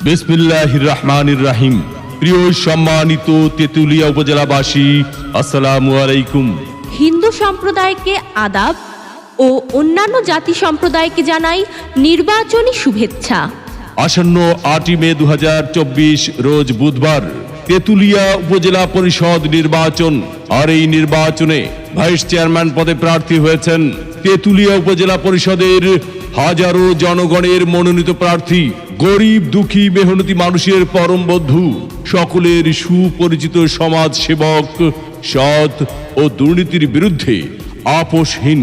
বিসমিল্লাহির রহমানির রহিম। প্রিয় সম্মানিত তেতুলিয়া উপজেলাবাসী, আসসালামু আলাইকুম। হিন্দু সম্প্রদায়কে আদাব ও অন্যান্য জাতি সম্প্রদায়কে জানাই নির্বাচনী শুভেচ্ছা। আসন্ন 8 মে 2024 রোজ বুধবার তেতুলিয়া উপজেলা পরিষদ নির্বাচন। আর এই নির্বাচনে ভাইস চেয়ারম্যান পদে প্রার্থী হয়েছেন তেতুলিয়া উপজেলা পরিষদের হাজারো জনগণের মনোনীত প্রার্থী, গরিব দুঃখী মেহনতি মানুষের পরম বন্ধু, সকলের সুপরিচিত সমাজ সেবক, সৎ ও দুর্নীতির বিরুদ্ধে আপোষহীন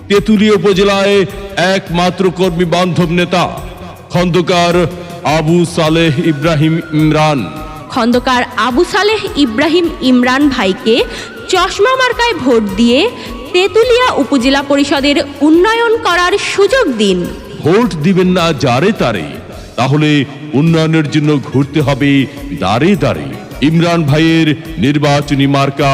তেতুলিয়া উপজেলায় একমাত্র কর্মী বান্ধব নেতা খন্দকার আবু সালেহ ইব্রাহিম ইমরান। খন্দকার আবু সালেহ ইব্রাহিম ইমরান ভাইকে চশমা মার্কায় ভোট দিয়ে তেতুলিয়া উপজেলা পরিষদের উন্নয়ন করার সুযোগ দিন। ভোট দিবেন না যারে তারে, তাহলে উন্নয়নের জন্য ঘুরতে হবে দাঁড়ে দাঁড়ে। ইমরান ভাইয়ের নির্বাচনী মার্কা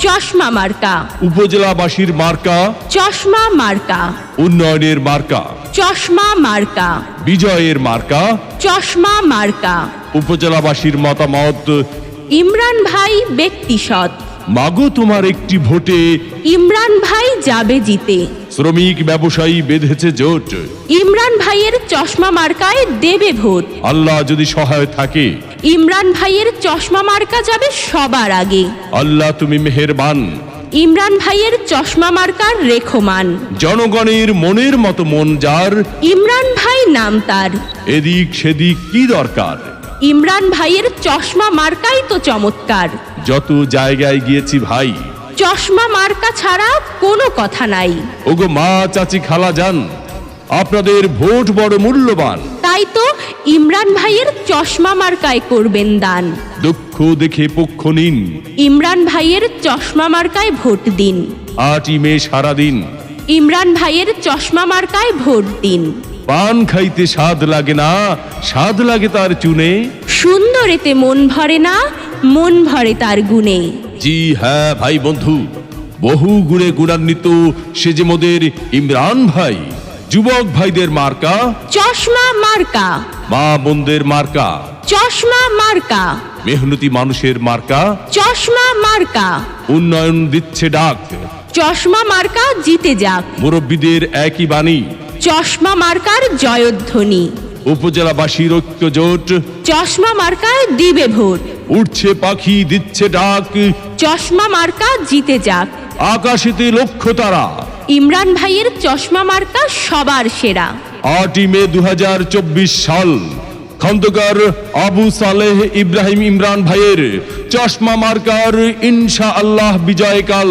চশমা মার্কা, উপজেলাবাসীর মার্কা চশমা মার্কা, উন্নয়নের মার্কা চশমা মার্কা, বিজয়ের মার্কা চশমা মার্কা। উপজেলাবাসীর মতামত, ইমরান ভাই ব্যক্তি সৎ, মাগো তোমার একটি ভোটে ইমরান ভাই যাবে জিতে। শ্রমিক ব্যবসায়ী বেঁধেছে জোট, ইমরান ভাইয়ের চশমা মার্কায় দেবে ভোট। আল্লাহ যদি সহায় থাকে, ইমরান ভাইয়ের চশমা মার্কা যাবে সবার আগে। আল্লাহ তুমি মেহেরবান। ইমরান ভাইয়ের চশমা মার্কার রেখমান, জনগণের মনের মতো মন যার, ইমরান ভাই নাম তার। এদিক সেদিক কি দরকার, ইমরান ভাইয়ের চশমা মার্কাই তো চমৎকার। যত জায়গায় গিয়েছি ভাই, চশমা মার্কা ছাড়া কোনো কথা নাই। ওগো মা চাচি খালা যান, আপনাদের ভোট বড় মূল্যবান। তাই তো ইমরান ভাইয়ের চশমা মার্কায় করবেন দান। দুঃখ দেখে পক্ষ নিন, ইমরান ভাইয়ের চশমা মার্কায় ভোট দিন। 8 মে সারাদিন ইমরান ভাইয়ের চশমা মার্কায় ভোট দিন। পান খাইতে স্বাদ লাগে না, স্বাদ লাগে তার চুনে। সুন্দরেতে মন ভরে না, মন ভরে তার গুণে। জি হ্যাঁ ভাই বন্ধু, বহু গুণে গুণান্বিত সে যে মোদের ইমরান ভাই। যুবক ভাইদের মার্কা চশমা মার্কা, মা বোনদের মার্কা চশমা মার্কা, মেহনতি মানুষের মার্কা চশমা মার্কা। উন্নয়ন দিচ্ছে ডাক, চশমা মার্কা জিতে যাক। মুরব্বীদের একই বাণী, চশমা মার্কার জয়ধ্বনি। উপজেলাবাসীর ঐক্য জোট, চশমা মার্কায় দিবে ভোট। উঠছে পাখি দিচ্ছে ডাক, চশমা মার্কা জিতে যাক। আকাশেতে লক্ষ্য তারা, ইমরান ভাইয়ের চশমা মার্কা সবার সেরা। 8 মে 2024 সাল খন্দকার আবু সালেহ ইব্রাহিম ইমরান ভাইয়ের চশমা মার্কার ইনশাআল্লাহ বিজয়কাল।